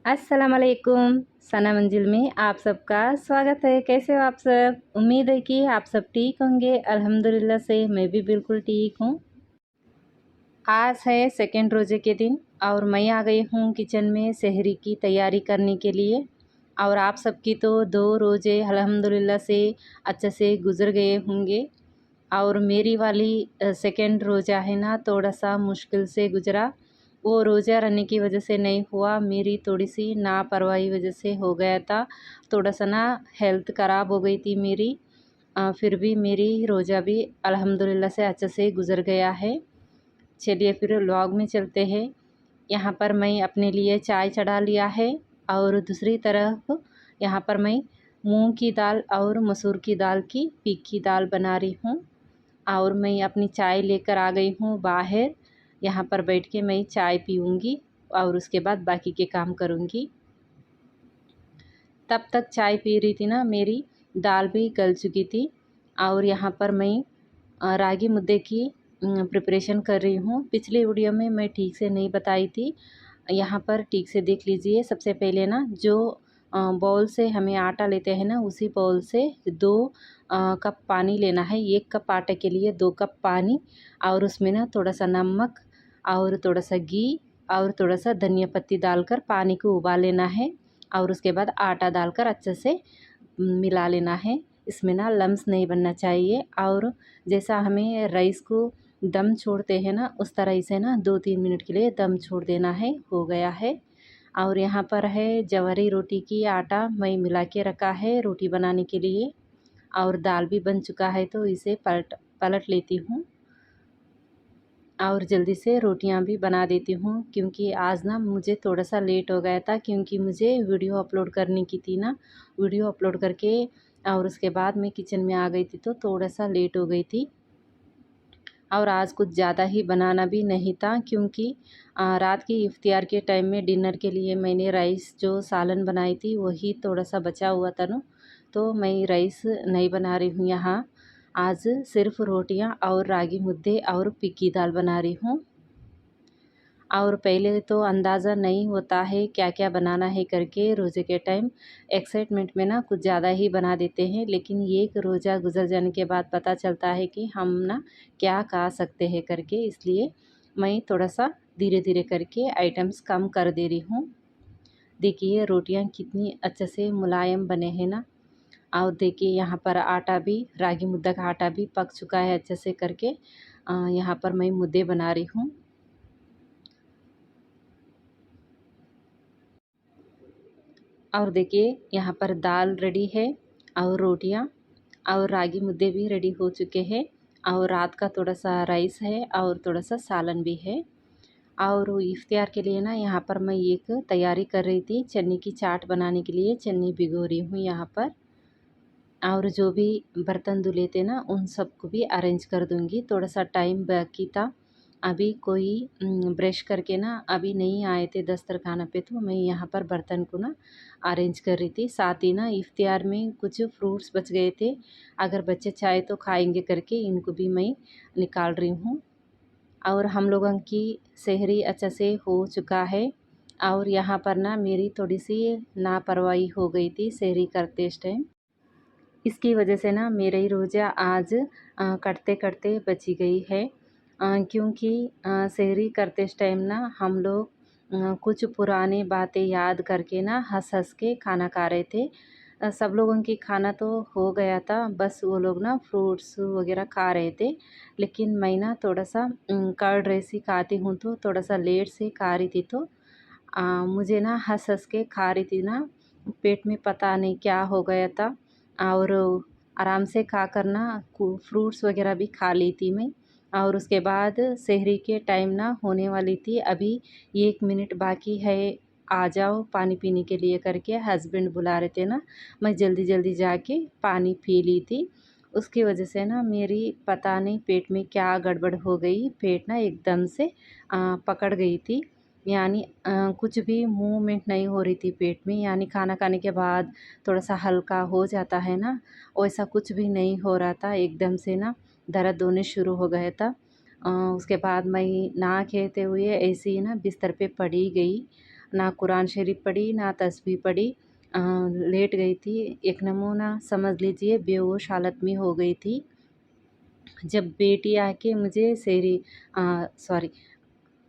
अस्सलाम वालेकुम। सना मंजिल में आप सबका स्वागत है। कैसे हो आप सब? उम्मीद है कि आप सब ठीक होंगे। अल्हम्दुलिल्लाह से मैं भी बिल्कुल ठीक हूँ। आज है सेकंड रोज़े के दिन और मैं आ गई हूँ किचन में सहरी की तैयारी करने के लिए। और आप सबकी तो 2 रोज़े अल्हम्दुलिल्लाह से अच्छे से गुज़र गए होंगे। और मेरी वाली सेकंड रोज़ा है ना, थोड़ा-सा मुश्किल से गुज़रा। वो रोज़ा रहने की वजह से नहीं हुआ, मेरी थोड़ी-सी लापरवाही वजह से हो गया था। थोड़ा-सा ना हेल्थ ख़राब हो गई थी मेरी। फिर भी मेरी रोज़ा भी अल्हम्दुलिल्लाह से अच्छे से गुज़र गया है। चलिए फिर व्लॉग में चलते हैं। यहाँ पर मैं अपने लिए चाय चढ़ा लिया है और दूसरी तरफ यहाँ पर मैं मूंग की दाल और मसूर की दाल की पीक की दाल बना रही हूँ। और मैं अपनी चाय लेकर आ गई हूँ बाहर। यहाँ पर बैठ के मैं चाय पीऊँगी और उसके बाद बाकी के काम करूँगी। तब तक चाय पी रही थी ना, मेरी दाल भी गल चुकी थी। और यहाँ पर मैं रागी मुद्दे की प्रिपरेशन कर रही हूँ। पिछली वीडियो में मैं ठीक से नहीं बताई थी, यहाँ पर ठीक से देख लीजिए। सबसे पहले ना जो बाउल से हमें आटा लेते हैं ना, उसी बाउल से 2 कप पानी लेना है। 1 कप आटे के लिए 2 कप पानी। और उसमें ना थोड़ा-सा नमक और थोड़ा-सा घी और थोड़ा-सा धनिया पत्ती डालकर पानी को उबाल लेना है। और उसके बाद आटा डालकर अच्छे से मिला लेना है। इसमें ना लम्स नहीं बनना चाहिए। और जैसा हमें राइस को दम छोड़ते हैं ना, उस तरह इसे ना 2-3 मिनट के लिए दम छोड़ देना है। हो गया है। और यहाँ पर है जवारी रोटी की आटा मैं मिला के रखा है रोटी बनाने के लिए। और दाल भी बन चुका है तो इसे पलट पलट लेती हूँ और जल्दी से रोटियां भी बना देती हूँ। क्योंकि आज ना मुझे थोड़ा-सा लेट हो गया था, क्योंकि मुझे वीडियो अपलोड करने की थी ना। वीडियो अपलोड करके और उसके बाद मैं किचन में आ गई थी तो थोड़ा-सा लेट हो गई थी। और आज कुछ ज़्यादा ही बनाना भी नहीं था, क्योंकि रात की इफ्तियार के टाइम में डिनर के लिए मैंने राइस जो सालन बनाई थी वही थोड़ा-सा बचा हुआ था ना, तो मैं राइस नहीं बना रही हूँ यहाँ। आज सिर्फ़ रोटियाँ और रागी मुद्दे और पिक्की दाल बना रही हूँ। और पहले तो अंदाज़ा नहीं होता है क्या-क्या बनाना है करके रोज़े के टाइम। एक्साइटमेंट में ना कुछ ज़्यादा ही बना देते हैं, लेकिन एक रोज़ा गुज़र जाने के बाद पता चलता है कि हम ना क्या खा सकते हैं करके। इसलिए मैं थोड़ा-सा धीरे-धीरे करके आइटम्स कम कर दे रही हूँ। देखिए रोटियाँ कितनी अच्छे से मुलायम बने हैं ना। और देखिए यहाँ पर आटा भी, रागी मुद्दा का आटा भी पक चुका है अच्छे से करके। यहाँ पर मैं मुद्दे बना रही हूँ। और देखिए यहाँ पर दाल रेडी है और रोटियाँ और रागी मुद्दे भी रेडी हो चुके हैं। और रात का थोड़ा-सा राइस है और थोड़ा-सा सालन भी है। और इफ्तियार के लिए ना यहाँ पर मैं एक तैयारी कर रही थी, चने की चाट बनाने के लिए चने भिगो रही हूँ यहाँ पर। और जो भी बर्तन धुले थे ना, उन सबको भी अरेंज कर दूँगी। थोड़ा-सा टाइम बाकी था। अभी कोई ब्रश करके ना अभी नहीं आए थे दस्तरखाना पे, तो मैं यहाँ पर बर्तन को ना अरेंज कर रही थी। साथ ही ना इफ्तियार में कुछ फ्रूट्स बच गए थे, अगर बच्चे चाहे तो खाएँगे करके इनको भी मैं निकाल रही हूँ। और हम लोगों की सेहरी अच्छे से हो चुका है। और यहाँ पर ना मेरी थोड़ी-सी लापरवाही हो गई थी सेहरी करते इस टाइम। इसकी वजह से ना मेरा ही रोज़ा आज करते-करते बची गई है। क्योंकि सेहरी करते इस टाइम ना हम लोग कुछ पुरानी बातें याद करके ना हँस-हँस के खाना खा रहे थे। सब लोगों की खाना तो हो गया था, बस वो लोग ना फ्रूट्स वग़ैरह खा रहे थे। लेकिन मैं ना थोड़ा-सा कर्ड राइस ही खाती हूँ, तो थोड़ा-सा लेट से खा रही थी, तो मुझे ना हँस-हँस के खा रही थी ना, पेट में पता नहीं क्या हो गया था। और आराम से खाकर ना फ्रूट्स वग़ैरह भी खा ली थी मैं। और उसके बाद सेहरी के टाइम ना होने वाली थी, अभी 1 मिनट बाकी है, आ जाओ पानी पीने के लिए करके हस्बैंड बुला रहे थे ना। मैं जल्दी-जल्दी जाके पानी पी ली थी। उसकी वजह से ना मेरी पता नहीं पेट में क्या गड़बड़ हो गई, पेट ना एकदम से पकड़ गई थी। यानी कुछ भी मूवमेंट नहीं हो रही थी पेट में, यानी खाना खाने के बाद थोड़ा-सा हल्का हो जाता है ना, वैसा कुछ भी नहीं हो रहा था। एकदम से ना दर्द होने शुरू हो गया था। उसके बाद मैं ना खेते हुए ऐसे ही ना बिस्तर पे पड़ी गई। ना कुरान शरीफ पढ़ी ना तस्बीह पढ़ी। लेट गई थी, एक नमूना समझ लीजिए बेहोश हालत में हो गई थी। जब बेटी आके मुझे सॉरी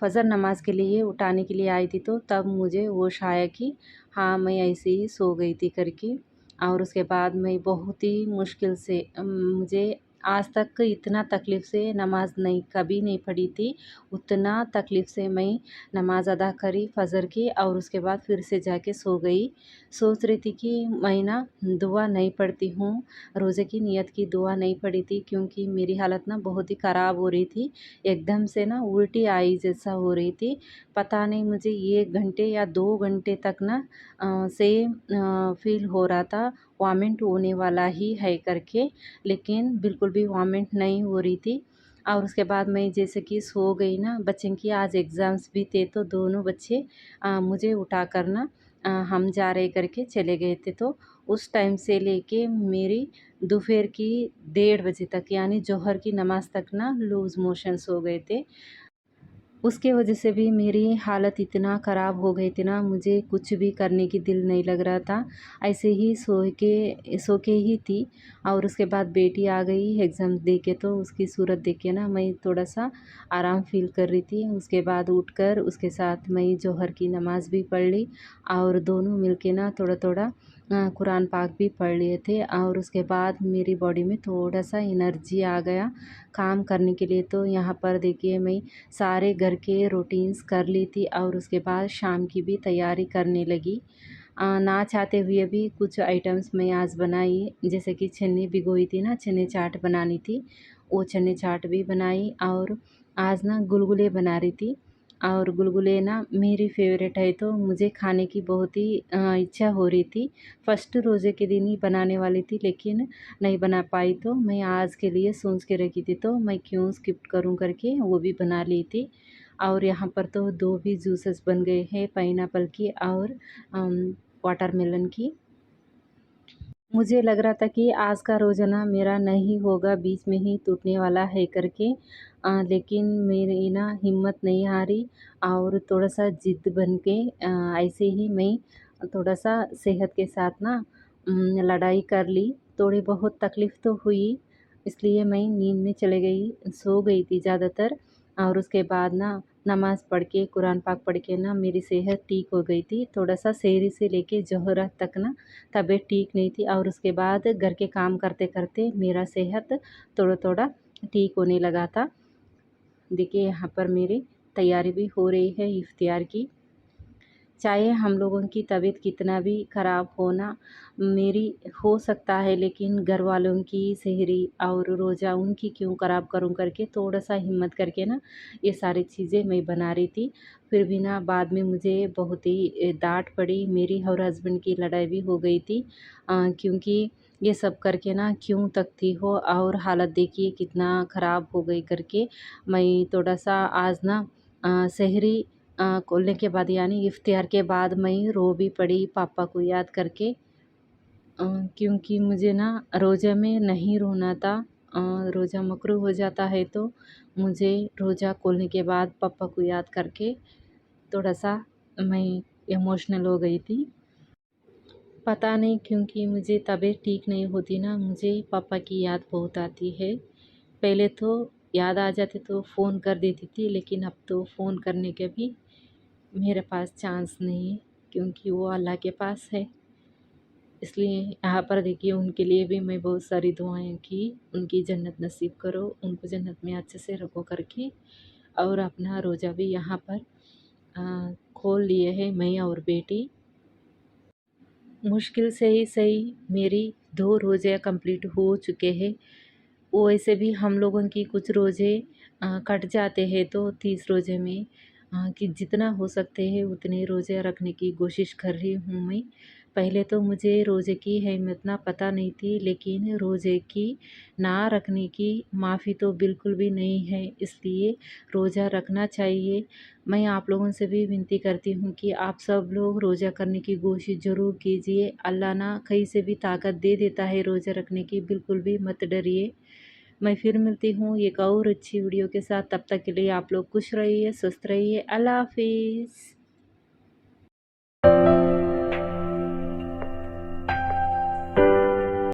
फ़जर नमाज़ के लिए उठाने के लिए आई थी, तो तब मुझे होश आया कि हाँ, मैं ऐसे ही सो गई थी करके। और उसके बाद मैं बहुत ही मुश्किल से मुझे आज तक इतना तकलीफ़ से नमाज़ नहीं कभी नहीं पढ़ी थी। उतना तकलीफ़ से मैं नमाज़ अदा करी फ़जर की, और उसके बाद फिर से जाके सो गई। सोच रही थी कि मैं ना दुआ नहीं पढ़ती हूँ, रोज़े की नियत की दुआ नहीं पढ़ी थी, क्योंकि मेरी हालत ना बहुत ही ख़राब हो रही थी। एकदम से ना उल्टी आई जैसा हो रही थी। पता नहीं मुझे 1 घंटे या 2 घंटे तक ना फ़ील हो रहा था वॉमिट होने वाला ही है करके, लेकिन बिल्कुल भी वॉमिट नहीं हो रही थी। और उसके बाद मैं जैसे कि सो गई ना, बच्चों की आज एग्ज़ाम्स भी थे, तो दोनों बच्चे मुझे उठाकर ना हम जा रहे करके चले गए थे। तो उस टाइम से लेके मेरी दोपहर की 1:30 बजे तक यानी ज़ोहर की नमाज़ तक ना लूज़ मोशंस हो गए थे। उसके वजह से भी मेरी हालत इतना ख़राब हो गई थी ना, मुझे कुछ भी करने की दिल नहीं लग रहा था। ऐसे ही सो के ही थी। और उसके बाद बेटी आ गई एग्ज़ाम दे के, तो उसकी सूरत देख के ना मैं थोड़ा-सा आराम फ़ील कर रही थी। उसके बाद उठकर उसके साथ मैं ज़ोहर की नमाज़ भी पढ़ ली, और दोनों मिल के ना थोड़ा-थोड़ा कुरान पाक भी पढ़ लिए थे। और उसके बाद मेरी बॉडी में थोड़ा-सा एनर्जी आ गया काम करने के लिए। तो यहाँ पर देखिए मैं सारे घर के रूटीन्स कर ली थी, और उसके बाद शाम की भी तैयारी करने लगी। ना चाहते हुए भी कुछ आइटम्स मैं आज बनाई, जैसे कि चने भिगोई थी ना, चने चाट बनानी थी, वो चने चाट भी बनाई। और आज ना गुलगुले बना रही थी, और गुलगुले ना मेरी फ़ेवरेट है, तो मुझे खाने की बहुत ही इच्छा हो रही थी। फर्स्ट रोज़े के दिन ही बनाने वाली थी, लेकिन नहीं बना पाई, तो मैं आज के लिए सोच के रखी थी, तो मैं क्यों स्किप करूं करके वो भी बना ली थी। और यहाँ पर तो 2 भी जूसेस बन गए हैं, पाइनएप्पल की और वाटरमेलन की। मुझे लग रहा था कि आज का रोज़ाना मेरा नहीं होगा, बीच में ही टूटने वाला है करके। लेकिन मेरी ना हिम्मत नहीं हारी, और थोड़ा-सा ज़िद बन के ऐसे ही मैं थोड़ा-सा सेहत के साथ ना लड़ाई कर ली। थोड़ी बहुत तकलीफ़ तो हुई, इसलिए मैं नींद में चली गई, सो गई थी ज़्यादातर। और उसके बाद ना नमाज़ पढ़ के, कुरान पाक पढ़ के ना मेरी सेहत ठीक हो गई थी। थोड़ा-सा सहरी से लेके ज़ोहर तक ना तबीयत ठीक नहीं थी, और उसके बाद घर के काम करते-करते मेरा सेहत थोड़ा-थोड़ा ठीक होने लगा था। देखिए यहाँ पर मेरी तैयारी भी हो रही है इफ्तियार की। चाहे हम लोगों की तबीयत कितना भी ख़राब हो ना, मेरी हो सकता है, लेकिन घर वालों की सेहरी और रोज़ा उनकी क्यों ख़राब करूँ करके थोड़ा-सा हिम्मत करके ना ये सारी चीज़ें मैं बना रही थी। फिर भी ना बाद में मुझे बहुत ही डाँट पड़ी, मेरी और हस्बैंड की लड़ाई भी हो गई थी। क्योंकि ये सब करके ना क्यों तकती हो, और हालत देखिए कितना ख़राब हो गई करके। मैं थोड़ा-सा आज ना सेहरी खोलने के बाद यानी इफ्तियार के बाद मैं रो भी पड़ी पापा को याद करके। क्योंकि मुझे ना रोज़ा में नहीं रोना था। रोज़ा मकरूह हो जाता है, तो मुझे रोज़ा खोलने के बाद पापा को याद करके थोड़ा-सा मैं इमोशनल हो गई थी। पता नहीं, क्योंकि मुझे तबीयत ठीक नहीं होती ना, मुझे पापा की याद बहुत आती है। पहले तो याद आ जाती तो फ़ोन कर देती थी, लेकिन अब तो फ़ोन करने के भी मेरे पास चांस नहीं है, क्योंकि वो अल्लाह के पास है। इसलिए यहाँ पर देखिए उनके लिए भी मैं बहुत सारी दुआएँ की, उनकी जन्नत नसीब करो, उनको जन्नत में अच्छे से रखो करके। और अपना रोज़ा भी यहाँ पर खोल लिए हैं मैं और बेटी। मुश्किल से ही सही मेरी 2 रोज़े कंप्लीट हो चुके हैं। वैसे भी हम लोगों की कुछ रोज़े कट जाते हैं, तो 30 रोज़े में कि जितना हो सकते हैं उतने रोज़े रखने की कोशिश कर रही हूँ मैं। पहले तो मुझे रोज़े की अहमियत ना पता नहीं थी, लेकिन रोज़े की ना रखने की माफ़ी तो बिल्कुल भी नहीं है, इसलिए रोज़ा रखना चाहिए। मैं आप लोगों से भी विनती करती हूँ कि आप सब लोग रोज़ा करने की कोशिश ज़रूर कीजिए। अल्लाह ना कहीं से भी ताकत दे देता है रोज़ा रखने की, बिल्कुल भी मत डरिए। मैं फिर मिलती हूँ एक और अच्छी वीडियो के साथ, तब तक के लिए आप लोग खुश रहिए, स्वस्थ रहिए। अल्लाह हाफ़िज़।